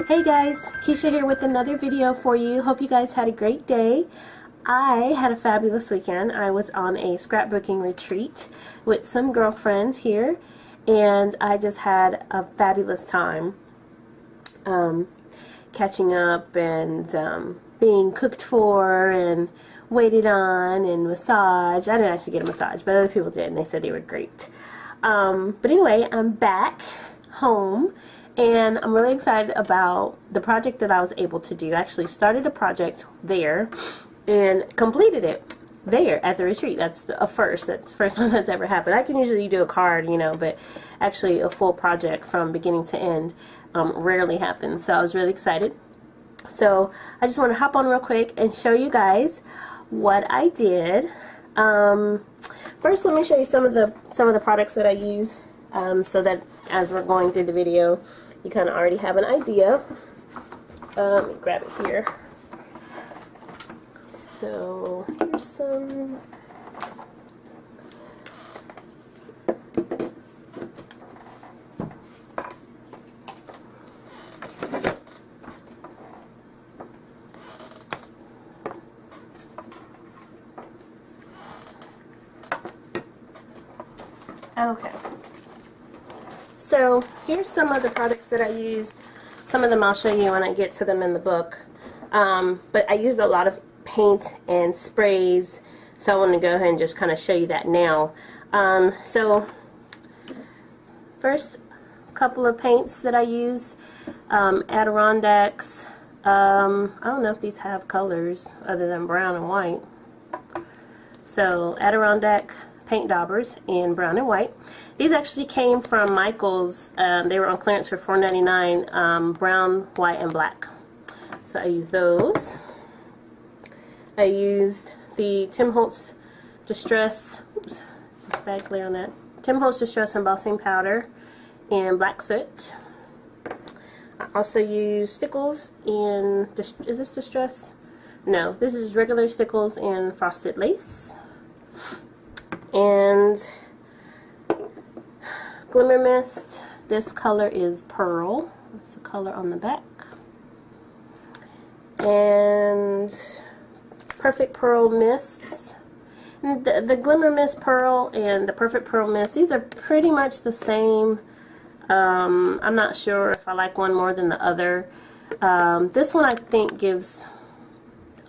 Hey guys, Keisha here with another video for you. Hope you guys had a great day. I had a fabulous weekend. I was on a scrapbooking retreat with some girlfriends here, and I just had a fabulous time catching up and being cooked for and waited on and massaged. I didn't actually get a massage, but other people did, and they said they were great. But anyway, I'm back home, and I'm really excited about the project that I was able to do. I actually started a project there and completed it there at the retreat. That's a first. That's the first time that's ever happened. I can usually do a card, you know, but actually a full project from beginning to end rarely happens. So I was really excited. So I just want to hop on real quick and show you guys what I did. First, let me show you some of the products that I use, so that as we're going through the video, you kind of already have an idea. Let me grab it here. So here's some. Okay, so here's some of the products that I used. Some of them I'll show you when I get to them in the book, but I used a lot of paint and sprays, so I want to go ahead and just kind of show you that now. So first, couple of paints that I use, Adirondacks. I don't know if these have colors other than brown and white. So Adirondack paint daubers in brown and white. These actually came from Michaels. They were on clearance for $4.99, brown, white, and black. So I used those. I used the Tim Holtz Distress, oops, there's a bad glare on that, Tim Holtz Distress embossing powder in black soot. I also used Stickles in, is this Distress? No, this is regular Stickles in frosted lace. And Glimmer Mist, this color is Pearl. That's the color on the back. And Perfect Pearl Mists. The Glimmer Mist Pearl and the Perfect Pearl Mist, these are pretty much the same. I'm not sure if I like one more than the other. This one I think gives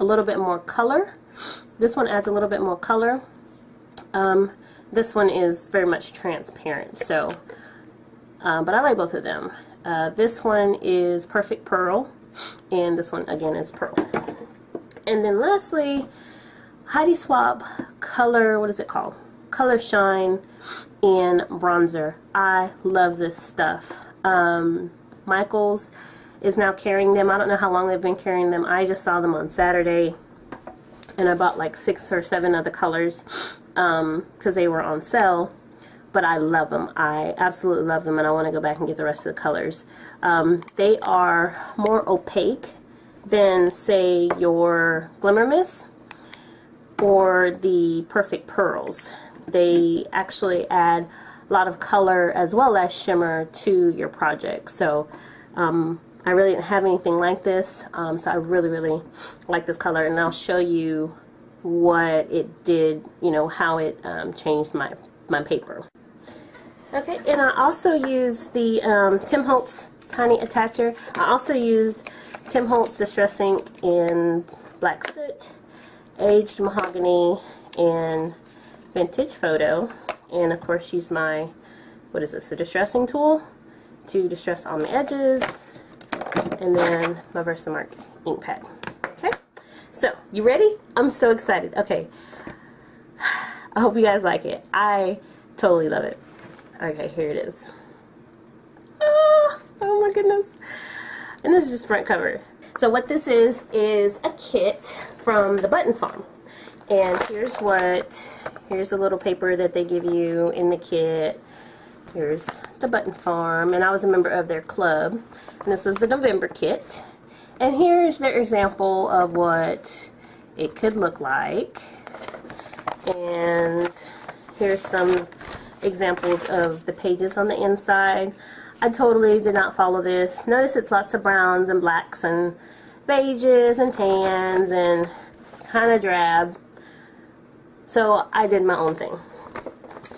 a little bit more color. This one adds a little bit more color. This one is very much transparent, so but I like both of them. This one is Perfect Pearl, and this one again is Pearl. And then lastly, Heidi Swapp Color, what is it called? Color Shine in bronzer. I love this stuff. Michaels is now carrying them. I don't know how long they've been carrying them. I just saw them on Saturday, and I bought like 6 or 7 of the colors because they were on sale. But I love them. I absolutely love them, and I want to go back and get the rest of the colors. They are more opaque than, say, your Glimmer Mist or the Perfect Pearls. They actually add a lot of color as well as shimmer to your project. So I really didn't have anything like this, so I really like this color, and I'll show you what it did, you know, how it changed my paper. Okay, and I also used the Tim Holtz Tiny Attacher. I also used Tim Holtz Distress Ink in black soot, aged mahogany, and vintage photo, and of course used my, what is this, a distressing tool to distress on the edges, and then my Versamark ink pad. Okay, so you ready? I'm so excited. Okay, I hope you guys like it. I totally love it. Okay, here it is. Oh my goodness. And this is just front cover. So what this is a kit from the Button Farm. And here's a little paper that they give you in the kit. Here's the Button Farm, and I was a member of their club. And this was the November kit. And here's their example of what it could look like. And here's some examples of the pages on the inside. I totally did not follow this. Notice it's lots of browns and blacks and beiges and tans and kind of drab. So I did my own thing.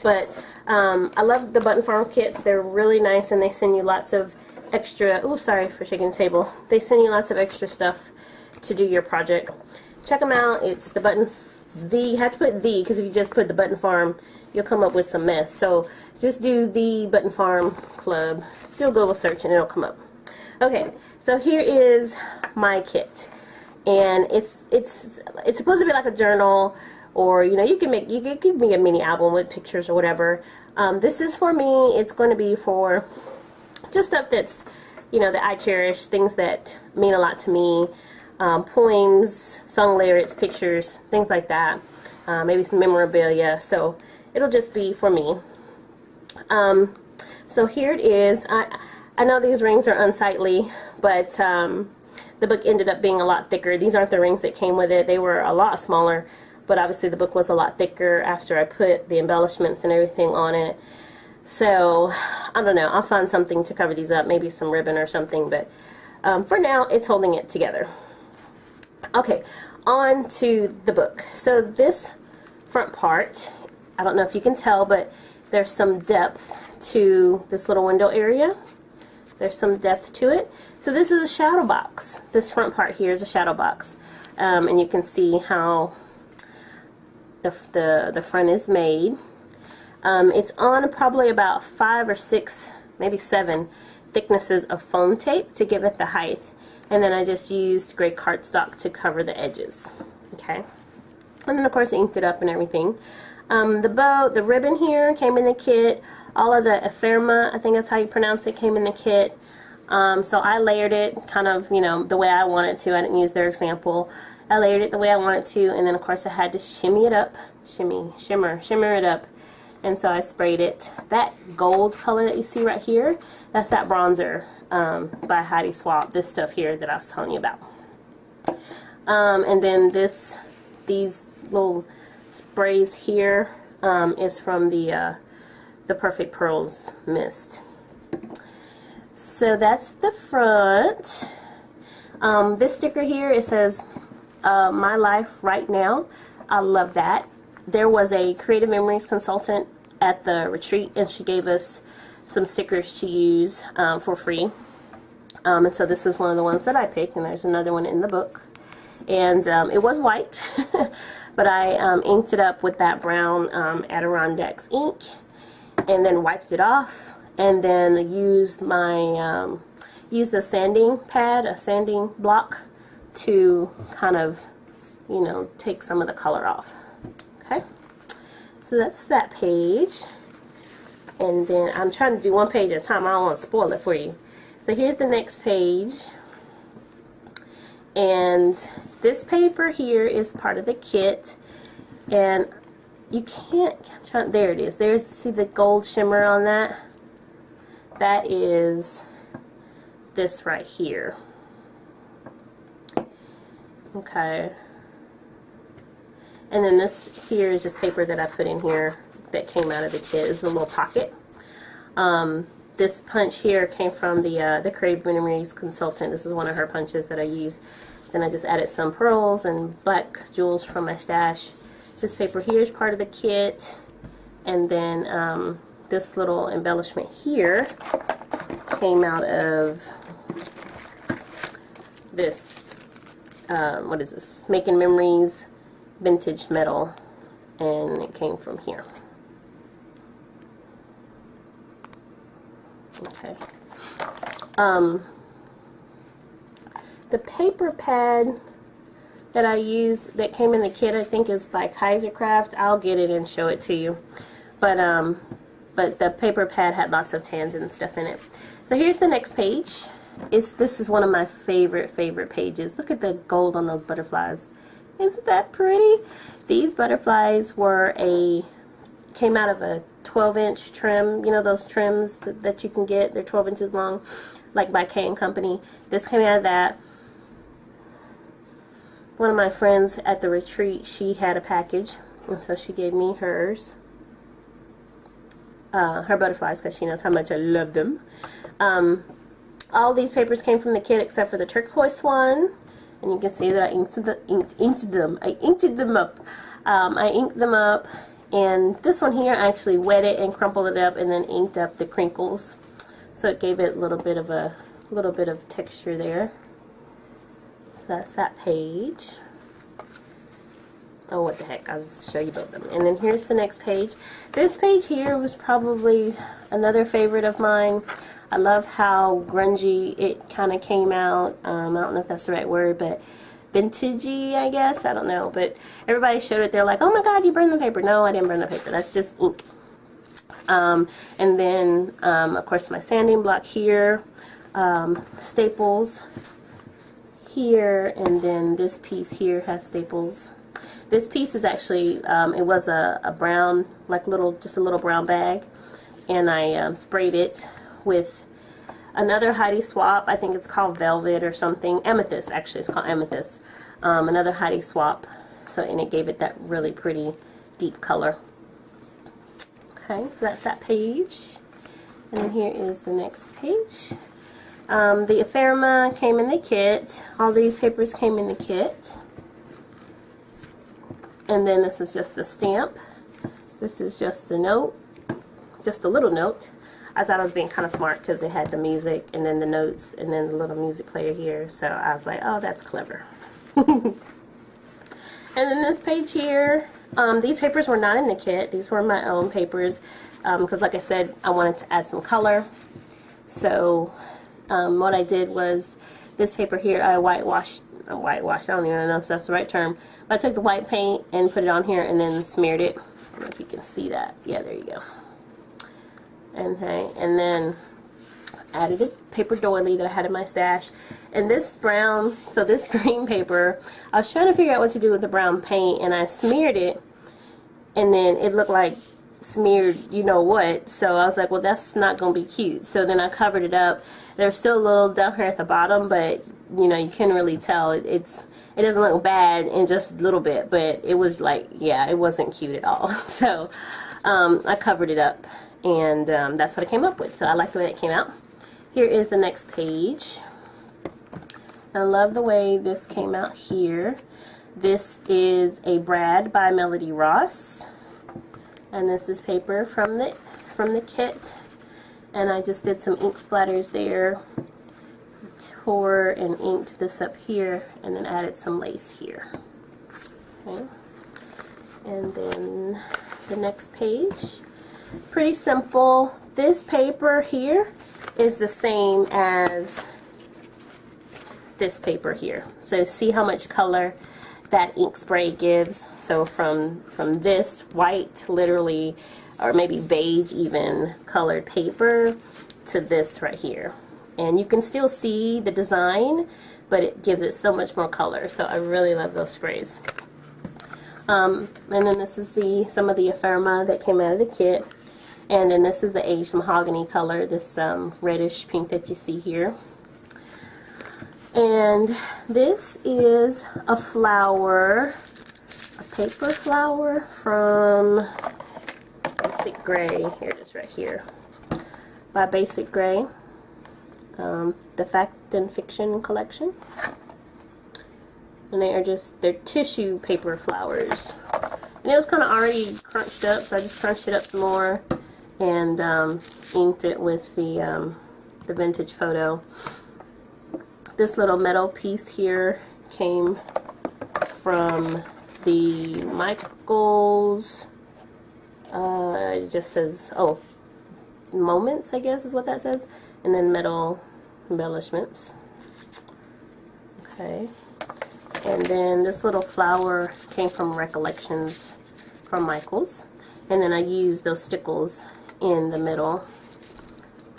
But I love the Button Farm kits. They're really nice, and they send you lots of extra, oh sorry for shaking the table. They send you lots of extra stuff to do your project. Check them out. It's the Button, you have to put the, because if you just put the Button Farm, you'll come up with some mess. So just do the Button Farm Club. Do a Google search and it'll come up. Okay, so here is my kit, and it's supposed to be like a journal, or you know, you can make a mini album with pictures or whatever. This is for me. It's going to be for just stuff that's, you know, that I cherish, things that mean a lot to me, poems, song lyrics, pictures, things like that. Maybe some memorabilia. So it'll just be for me. So here it is. I know these rings are unsightly, but the book ended up being a lot thicker. These aren't the rings that came with it. They were a lot smaller, but obviously the book was a lot thicker after I put the embellishments and everything on it. So I don't know. I'll find something to cover these up, maybe some ribbon or something, but for now it's holding it together. Okay, on to the book. So this front part, I don't know if you can tell, but there's some depth to this little window area. There's some depth to it. So this is a shadow box. This front part here is a shadow box, and you can see how the front is made. It's on probably about 5 or 6, maybe 7 thicknesses of foam tape to give it the height, and then I just used gray cardstock to cover the edges. Okay, and then of course inked it up and everything. The bow, the ribbon here came in the kit. All of the ephemera, I think that's how you pronounce it, came in the kit. So I layered it kind of, you know, the way I wanted to. I didn't use their example. I layered it the way I wanted to, and then of course I had to shimmy it up, shimmer it up. And so I sprayed it. That gold color that you see right here, that's that bronzer by Heidi Swapp. This stuff here that I was telling you about. And then these little sprays here is from the Perfect Pearls mist. So that's the front. This sticker here, it says My Life Right Now. I love that. There was a Creative Memories consultant at the retreat, and she gave us some stickers to use for free. And so this is one of the ones that I picked, and there's another one in the book. And it was white, but I inked it up with that brown Adirondacks ink, and then wiped it off, and then used my used a sanding pad, a sanding block, to kind of, you know, take some of the color off. Okay, so that's that page, and then I'm trying to do one page at a time. I don't want to spoil it for you. So here's the next page, and this paper here is part of the kit, and you can't, there it is. There's, see the gold shimmer on that? That is this right here. Okay. And then this here is just paper that I put in here that came out of the kit. It's a little pocket. This punch here came from the Creative Memories consultant. This is one of her punches that I used. Then I just added some pearls and black jewels from my stash. This paper here is part of the kit, and then this little embellishment here came out of this, what is this? Making Memories Vintage Metal, and it came from here. Okay. The paper pad that I used that came in the kit, I think is by Kaisercraft. I'll get it and show it to you. But the paper pad had lots of tans and stuff in it. So here's the next page. This is one of my favorite pages. Look at the gold on those butterflies. Isn't that pretty? These butterflies came out of a 12-inch trim. You know those trims that you can get? They're 12 inches long, like by K & Company. This came out of that. One of my friends at the retreat, she had a package, and so she gave me hers. her butterflies, because she knows how much I love them. All these papers came from the kit except for the turquoise one, and you can see that I inked them. I inked them up. I inked them up, and this one here I actually wet it and crumpled it up, and then inked up the crinkles, so it gave it a little bit of texture there. So that's that page. Oh, what the heck, I'll just show you both of them. And then here's the next page. This page here was probably another favorite of mine. I love how grungy it kind of came out. I don't know if that's the right word, but vintagey, I guess. I don't know. But everybody showed it. They're like, oh my god, you burned the paper. No, I didn't burn the paper. That's just ink. And then, of course, my sanding block here. Staples here. And then this piece here has staples. This piece is actually, it was a brown, like just a little brown bag. And I sprayed it with another Heidi Swapp. I think it's called Velvet or something. Amethyst, actually. It's called Amethyst. Another Heidi Swapp. So, and it gave it that really pretty deep color. Okay, so that's that page. And then here is the next page. The ephemera came in the kit. All these papers came in the kit. And then this is just the stamp. This is just a note. Just a little note. I thought I was being kind of smart because it had the music and then the notes and then the little music player here. So I was like, oh, that's clever. And then this page here, these papers were not in the kit. These were my own papers because, like I said, I wanted to add some color. So what I did was this paper here, I whitewashed. I don't even know if that's the right term. But I took the white paint and put it on here and then smeared it. I don't know if you can see that. Yeah, there you go. Okay, and then added a paper doily that I had in my stash. And this brown, so this green paper, I was trying to figure out what to do with the brown paint, and I smeared it, and then it looked like smeared you know what. So I was like, well, that's not going to be cute. So then I covered it up. There's still a little down here at the bottom, but you know, you can't really tell. It doesn't look bad in just a little bit, but it was like, yeah, it wasn't cute at all. So I covered it up. And that's what I came up with. So I like the way it came out. Here is the next page. I love the way this came out here. This is a Brad by Melody Ross. And this is paper from the kit. And I just did some ink splatters there. Tore and inked this up here. And then added some lace here. Okay. And then the next page. Pretty simple. This paper here is the same as this paper here. So see how much color that ink spray gives. So from this white, literally, or maybe beige even colored paper to this right here. And you can still see the design, but it gives it so much more color. So I really love those sprays. And then this is some of the ephemera that came out of the kit. And then this is the aged mahogany color, this reddish pink that you see here. And this is a flower, a paper flower from Basic Grey. Here it is right here. By Basic Grey. The Fact and Fiction collection. And they're tissue paper flowers. And it was kind of already crunched up, so I just crunched it up some more. And inked it with the vintage photo. This little metal piece here came from the Michaels. It just says, oh, Moments, I guess is what that says. And then metal embellishments. Okay. And then this little flower came from Recollections from Michaels. And then I used those stickles in the middle.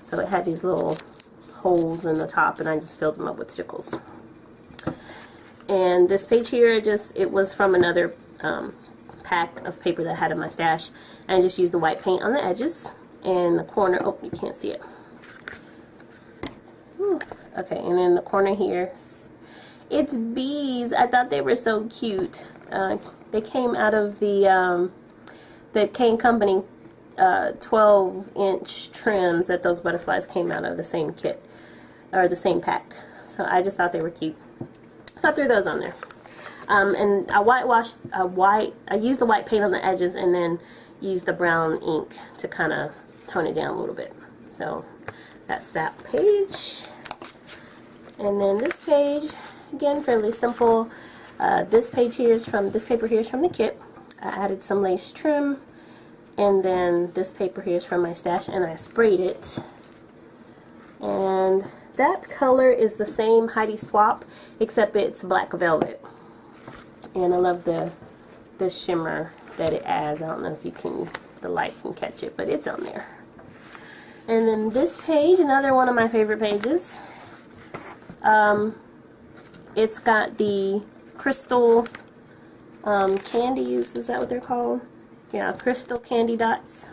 So it had these little holes in the top, and I just filled them up with stickles. And this page here, it was from another pack of paper that I had in my stash. And I just used the white paint on the edges and the corner. Oh, you can't see it. Whew. Okay, and in the corner here, it's bees. I thought they were so cute. They came out of the Kane Company 12-inch trims that those butterflies came out of the same kit, or the same pack. So I just thought they were cute. So I threw those on there. And I used the white paint on the edges and then used the brown ink to kind of tone it down a little bit. So that's that page. And then this page, again, fairly simple. This paper here is from the kit. I added some lace trim, and then this paper here is from my stash, and I sprayed it. And that color is the same Heidi Swapp, except it's black velvet. And I love the shimmer that it adds. I don't know if the light can catch it, but it's on there. And then this page, another one of my favorite pages. It's got the crystal candies, is that what they're called? Yeah, crystal candy dots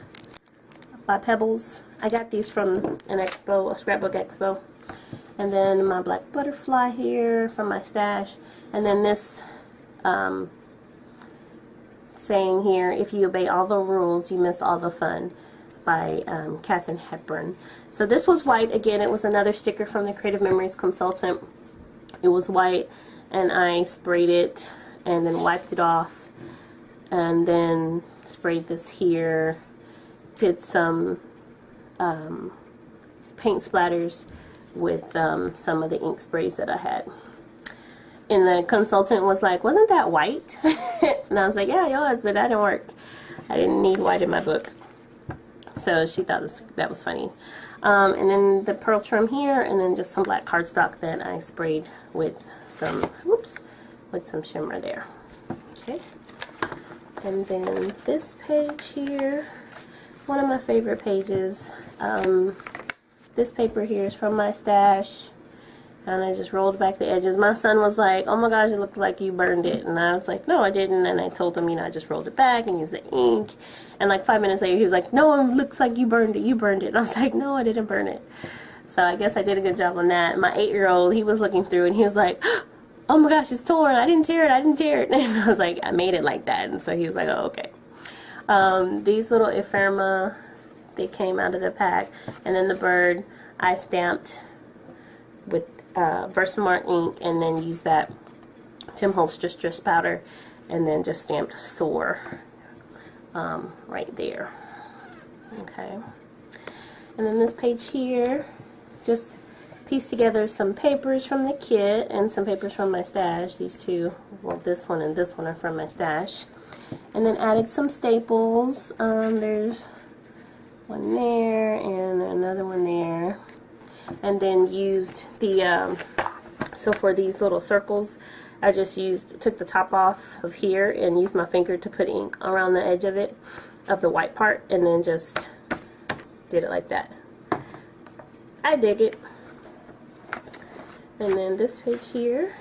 by Pebbles. I got these from an expo, a scrapbook expo. And then my black butterfly here from my stash. And then this saying here, if you obey all the rules, you miss all the fun, by Katharine Hepburn. So this was white. Again, it was another sticker from the Creative Memories Consultant. It was white, and I sprayed it and then wiped it off, and then sprayed this here, did some paint splatters with some of the ink sprays that I had. And the consultant was like, wasn't that white? And I was like, yeah, it was, but that didn't work. I didn't need white in my book. So she thought that was funny. And then the pearl trim here, and then just some black cardstock that I sprayed with some, with some shimmer there. Okay. And then this page here, one of my favorite pages. This paper here is from my stash, and I just rolled back the edges. My son was like, oh my gosh, it looks like you burned it. And I was like, no, I didn't. And I told him, you know, I just rolled it back and used the ink. And like 5 minutes later, he was like, no, it looks like you burned it. You burned it. And I was like, no, I didn't burn it. So I guess I did a good job on that. My 8-year-old, he was looking through and he was like, oh my gosh, it's torn. I didn't tear it. I didn't tear it. And I was like, I made it like that. And so he was like, oh, okay. These little ephemera, they came out of the pack. And then the bird, I stamped with Versamark ink, and then used that Tim Holtz Distress powder, and then just stamped Soar right there. Okay. And then this page here, just pieced together some papers from the kit and some papers from my stash. These two, well, this one and this one are from my stash. And then added some staples. There's one there and another one there. And then used the, so for these little circles, I just took the top off of here and used my finger to put ink around the edge of it, of the white part, and then just did it like that. I dig it. And then this page here,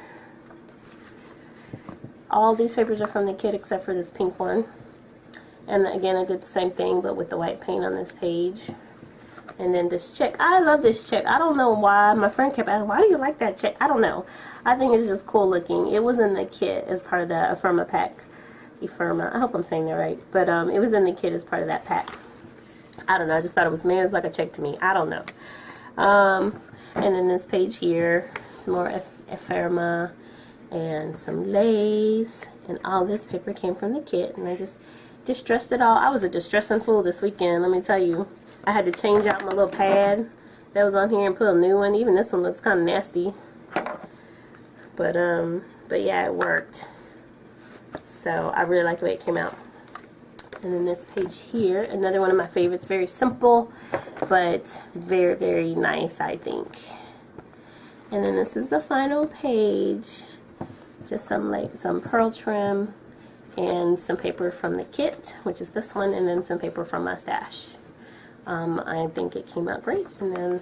all these papers are from the kit except for this pink one. And again, I did the same thing, but with the white paint on this page. And then this check. I love this check. I don't know why. My friend kept asking, why do you like that check? I don't know. I think it's just cool looking. It was in the kit as part of the Ephemera pack. Ephemera. I hope I'm saying that right. But it was in the kit as part of that pack. I don't know. I just thought it was like a check to me. I don't know. And then this page here, some more ephemera and some lace. And all this paper came from the kit. And I just distressed it all. I was a distressing fool this weekend, let me tell you. I had to change out my little pad that was on here and put a new one. Even this one looks kind of nasty. But yeah, it worked. So I really like the way it came out. And then this page here, another one of my favorites. Very simple, but very, very nice, I think. And then this is the final page. Just some pearl trim and some paper from the kit, which is this one, and then some paper from my stash. I think it came out great. And then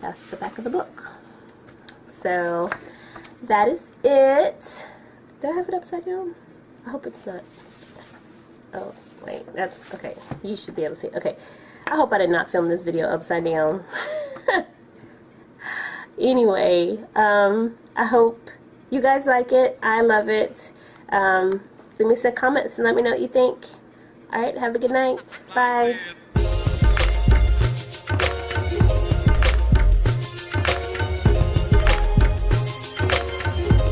that's the back of the book. So that is it. Do I have it upside down? I hope it's not. Oh, wait, that's okay. You should be able to see it. Okay, I hope I did not film this video upside down. Anyway, I hope you guys like it. I love it. Leave me some comments and let me know what you think. Alright, have a good night. Bye.